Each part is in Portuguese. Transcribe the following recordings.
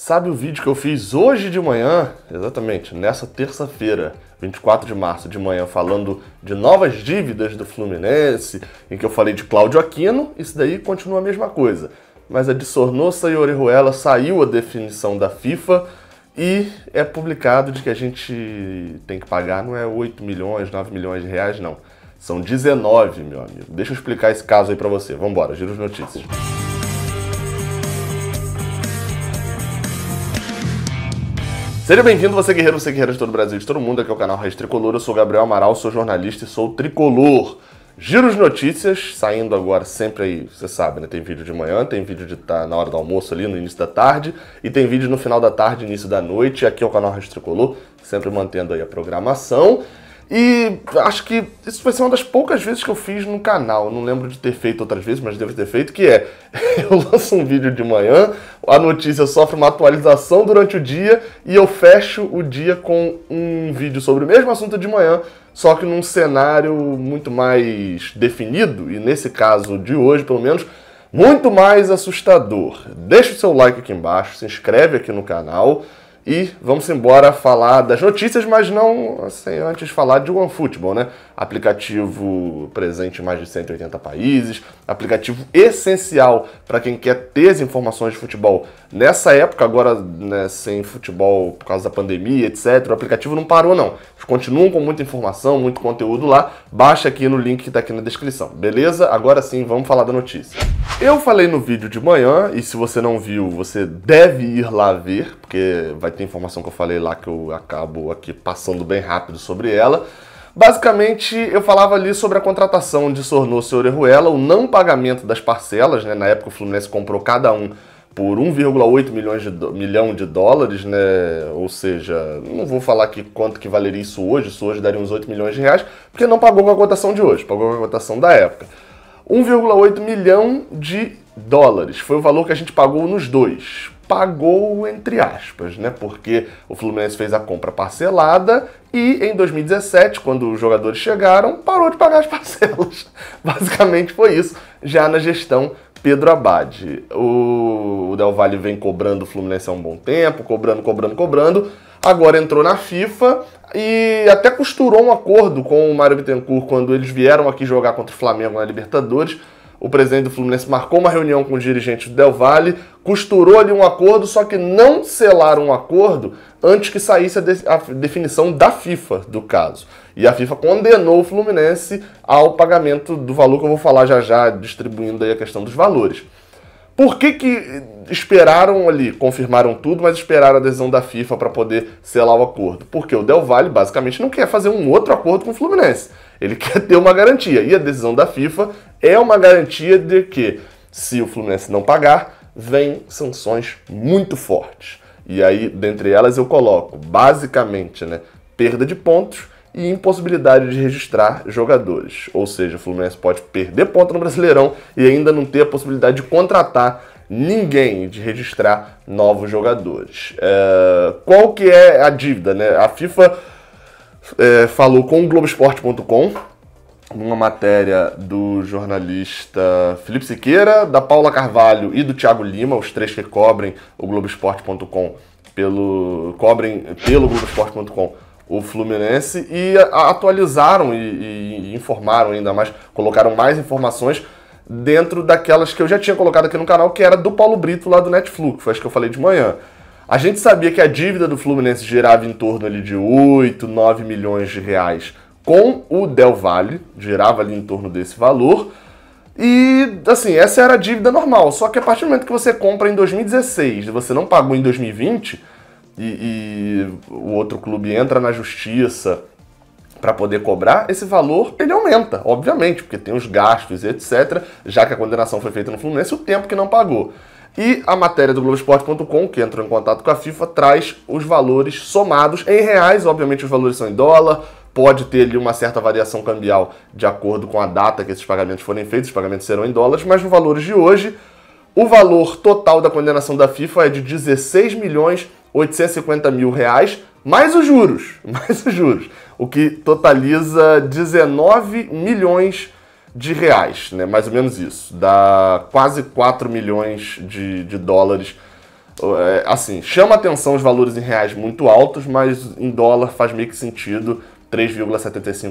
Sabe o vídeo que eu fiz hoje de manhã? Exatamente, nessa terça-feira, 24 de março de manhã, falando de novas dívidas do Fluminense, em que eu falei de Cláudio Aquino. Isso daí continua a mesma coisa. Mas a de Sornosa e Orejuela saiu a definição da FIFA e é publicado de que a gente tem que pagar, não é 8 milhões, 9 milhões de reais, não. São 19, meu amigo. Deixa eu explicar esse caso aí pra você. Vambora, giro de notícias. Seja bem-vindo, você guerreiro de todo o Brasil e de todo mundo. Aqui é o canal Raiz Tricolor, eu sou Gabriel Amaral, sou jornalista e sou tricolor. Giro de notícias, saindo agora sempre aí, você sabe, né? Tem vídeo de manhã, tem vídeo de estar na hora do almoço ali, no início da tarde, e tem vídeo no final da tarde, início da noite. Aqui é o canal Raiz Tricolor, sempre mantendo aí a programação. E acho que isso vai ser uma das poucas vezes que eu fiz no canal. Eu não lembro de ter feito outras vezes, mas devo ter feito, que é, eu lanço um vídeo de manhã, a notícia sofre uma atualização durante o dia e eu fecho o dia com um vídeo sobre o mesmo assunto de manhã, só que num cenário muito mais definido, e nesse caso de hoje, pelo menos, muito mais assustador. Deixa o seu like aqui embaixo, se inscreve aqui no canal. E vamos embora falar das notícias, mas não assim, antes de falar de OneFootball, né? Aplicativo presente em mais de 180 países, aplicativo essencial para quem quer ter as informações de futebol nessa época, agora né, sem futebol por causa da pandemia, etc. O aplicativo não parou, não. Eles continuam com muita informação, muito conteúdo lá. Baixa aqui no link que está aqui na descrição, beleza? Agora sim, vamos falar da notícia. Eu falei no vídeo de manhã, e se você não viu, você deve ir lá ver, porque vai ter informação que eu falei lá que eu acabo aqui passando bem rápido sobre ela. Basicamente, eu falava ali sobre a contratação de Sornosa e Orejuela, o não pagamento das parcelas, né? Na época o Fluminense comprou cada um por 1,8 milhão de dólares, né? Ou seja, não vou falar aqui quanto que valeria isso hoje daria uns 8 milhões de reais, porque não pagou com a cotação de hoje, pagou com a cotação da época. 1,8 milhão de dólares foi o valor que a gente pagou nos dois. Pagou entre aspas, né? Porque o Fluminense fez a compra parcelada e em 2017, quando os jogadores chegaram, parou de pagar as parcelas. Basicamente foi isso, já na gestão Pedro Abad. O Del Valle vem cobrando o Fluminense há um bom tempo, cobrando. Agora entrou na FIFA e até costurou um acordo com o Mário Bittencourt quando eles vieram aqui jogar contra o Flamengo na Libertadores. O presidente do Fluminense marcou uma reunião com os dirigentes do Del Valle, costurou ali um acordo, só que não selaram um acordo antes que saísse a definição da FIFA do caso. E a FIFA condenou o Fluminense ao pagamento do valor que eu vou falar já, distribuindo aí a questão dos valores. Por que esperaram ali, confirmaram tudo, mas esperaram a decisão da FIFA para poder selar o acordo? Porque o Del Valle basicamente não quer fazer um outro acordo com o Fluminense. Ele quer ter uma garantia. E a decisão da FIFA é uma garantia de que, se o Fluminense não pagar, vem sanções muito fortes. E aí, dentre elas, eu coloco, basicamente, né, perda de pontos e impossibilidade de registrar jogadores. Ou seja, o Fluminense pode perder ponto no Brasileirão e ainda não ter a possibilidade de contratar ninguém, de registrar novos jogadores. Qual que é a dívida, né? A FIFA falou com o Globoesporte.com, numa matéria do jornalista Felipe Siqueira, da Paula Carvalho e do Thiago Lima, os três que cobrem o Globoesporte.com cobrem pelo Globoesporte.com o Fluminense, e atualizaram e informaram ainda mais, colocaram mais informações dentro daquelas que eu já tinha colocado aqui no canal, que era do Paulo Brito lá do Netflix, que foi acho que eu falei de manhã. A gente sabia que a dívida do Fluminense girava em torno ali de 8, 9 milhões de reais com o Del Valle, girava ali em torno desse valor. E, assim, essa era a dívida normal. Só que a partir do momento que você compra em 2016 e você não pagou em 2020, e o outro clube entra na justiça para poder cobrar, esse valor ele aumenta, obviamente, porque tem os gastos e etc., já que a condenação foi feita no Fluminense, o tempo que não pagou. E a matéria do Globoesporte.com, que entrou em contato com a FIFA, traz os valores somados em reais. Obviamente os valores são em dólar, pode ter ali uma certa variação cambial de acordo com a data que esses pagamentos forem feitos, os pagamentos serão em dólares, mas nos valores de hoje, o valor total da condenação da FIFA é de 16.850.000 reais, mais os juros, o que totaliza 19 milhões de reais, né? Mais ou menos isso, dá quase 4 milhões de dólares Assim, chama atenção os valores em reais muito altos, mas em dólar faz meio que sentido, 3,75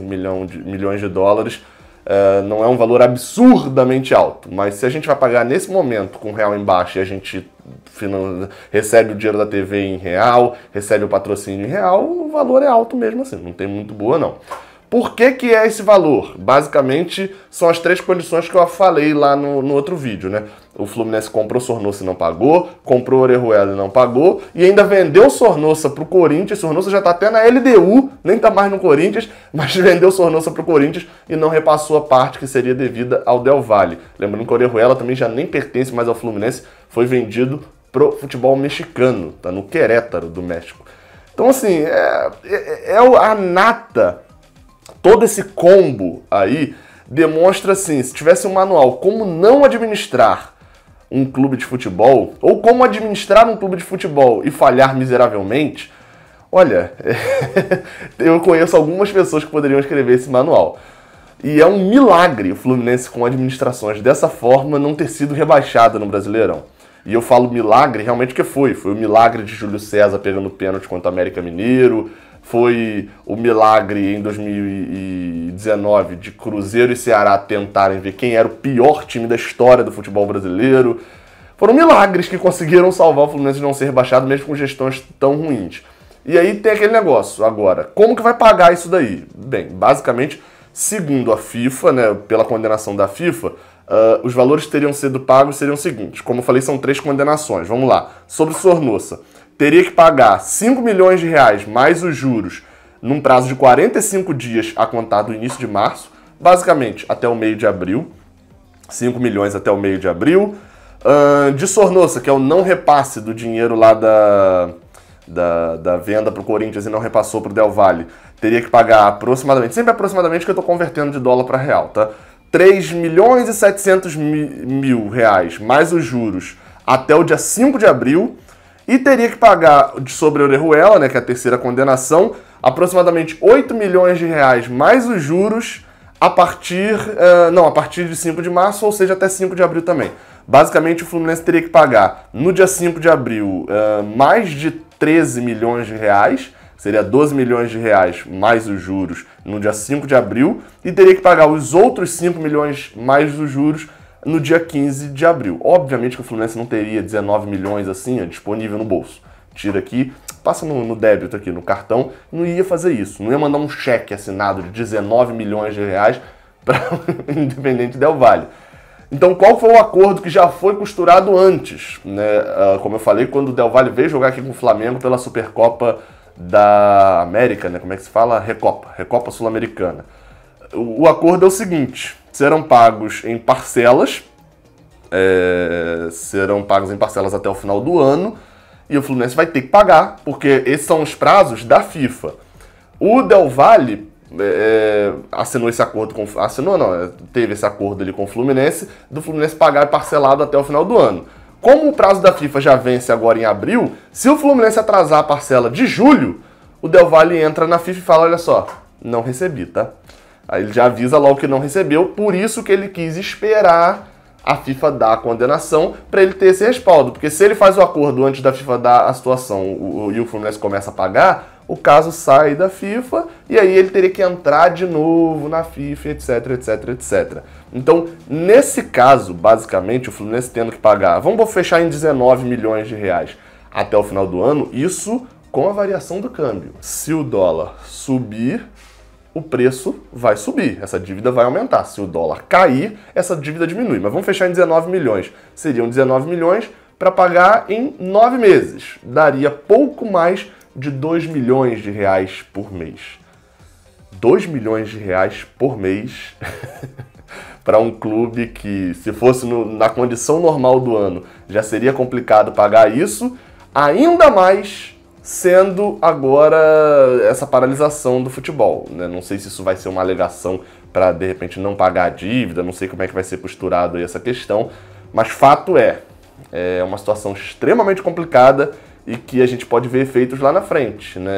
milhões de dólares. Não é um valor absurdamente alto, mas se a gente vai pagar nesse momento com o real embaixo e a gente recebe o dinheiro da TV em real, recebe o patrocínio em real, o valor é alto mesmo assim, não tem muito boa não. Por que que é esse valor? Basicamente, são as 3 condições que eu falei lá no outro vídeo, né? O Fluminense comprou Sornosa e não pagou, comprou Orejuela e não pagou, e ainda vendeu Sornosa pro Corinthians. Sornosa já tá até na LDU, nem tá mais no Corinthians, mas vendeu Sornosa pro Corinthians e não repassou a parte que seria devida ao Del Valle. Lembrando que o Orejuela também já nem pertence mais ao Fluminense, foi vendido pro futebol mexicano, tá no Querétaro do México. Então assim, a nata. Todo esse combo aí demonstra, assim, se tivesse um manual como não administrar um clube de futebol, ou como administrar um clube de futebol e falhar miseravelmente, olha, eu conheço algumas pessoas que poderiam escrever esse manual. E é um milagre o Fluminense com administrações dessa forma não ter sido rebaixado no Brasileirão. E eu falo milagre realmente porque foi o milagre de Júlio César pegando pênalti contra o América Mineiro, foi o milagre em 2019 de Cruzeiro e Ceará tentarem ver quem era o pior time da história do futebol brasileiro. Foram milagres que conseguiram salvar o Fluminense de não ser rebaixado mesmo com gestões tão ruins. E aí tem aquele negócio agora, como que vai pagar isso daí? Bem, basicamente, segundo a FIFA, né, pela condenação da FIFA, os valores que teriam sido pagos seriam os seguintes. Como eu falei, são 3 condenações. Vamos lá. Sobre Sornosa, teria que pagar 5 milhões de reais mais os juros num prazo de 45 dias a contar do início de março, basicamente até o meio de abril. 5 milhões até o meio de abril. De Sornosa, que é o não repasse do dinheiro lá da venda para o Corinthians e não repassou para o Del Valle, teria que pagar aproximadamente, sempre aproximadamente, que eu estou convertendo de dólar para real, tá? 3 milhões e 700 mil reais mais os juros até o dia 5 de abril e teria que pagar sobre a Orejuela, né, que é a terceira condenação, aproximadamente 8 milhões de reais mais os juros a partir de 5 de março, ou seja, até 5 de abril também. Basicamente, o Fluminense teria que pagar no dia 5 de abril mais de 13 milhões de reais, seria 12 milhões de reais mais os juros no dia 5 de abril, e teria que pagar os outros 5 milhões mais os juros no dia 15 de abril. Obviamente que o Fluminense não teria 19 milhões assim disponível no bolso. Tira aqui, passa no débito aqui, no cartão, não ia fazer isso. Não ia mandar um cheque assinado de 19 milhões de reais para o Independente Del Valle. Então, qual foi o acordo que já foi costurado antes? Né? Como eu falei, quando o Del Valle veio jogar aqui com o Flamengo pela Supercopa da América, né? Como é que se fala? Recopa Sul-Americana. O acordo é o seguinte: serão pagos em parcelas, até o final do ano, e o Fluminense vai ter que pagar, porque esses são os prazos da FIFA. O Del Valle assinou esse acordo teve esse acordo ali com o Fluminense, do Fluminense pagar parcelado até o final do ano. Como o prazo da FIFA já vence agora em abril, se o Fluminense atrasar a parcela de julho, o Del Valle entra na FIFA e fala, olha só, não recebi, tá? Aí ele já avisa logo que não recebeu, por isso que ele quis esperar a FIFA dar a condenação para ele ter esse respaldo. Porque se ele faz o acordo antes da FIFA dar a situação e o Fluminense começa a pagar, o caso sai da FIFA e aí ele teria que entrar de novo na FIFA, etc, etc, etc. Então, nesse caso, basicamente, o Fluminense tendo que pagar, vamos fechar em 19 milhões de reais até o final do ano, isso com a variação do câmbio. Se o dólar subir, o preço vai subir, essa dívida vai aumentar. Se o dólar cair, essa dívida diminui. Mas vamos fechar em 19 milhões. Seriam 19 milhões para pagar em 9 meses. Daria pouco mais de 2 milhões de reais por mês. 2 milhões de reais por mês para um clube que, se fosse na condição normal do ano, já seria complicado pagar isso, ainda mais sendo agora essa paralisação do futebol, né? Não sei se isso vai ser uma alegação para, de repente, não pagar a dívida, não sei como é que vai ser costurado aí essa questão, mas fato é uma situação extremamente complicada e que a gente pode ver efeitos lá na frente, né?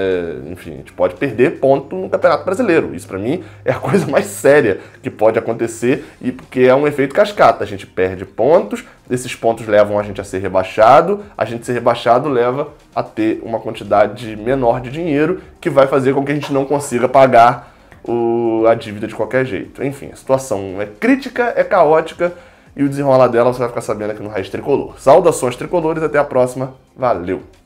Enfim, a gente pode perder ponto no Campeonato Brasileiro. Isso, para mim, é a coisa mais séria que pode acontecer, e porque é um efeito cascata. A gente perde pontos, esses pontos levam a gente a ser rebaixado, a gente ser rebaixado leva a ter uma quantidade menor de dinheiro, que vai fazer com que a gente não consiga pagar a dívida de qualquer jeito. Enfim, a situação é crítica, é caótica, e o desenrolar dela você vai ficar sabendo aqui no Raiz Tricolor. Saudações tricolores, até a próxima. Valeu!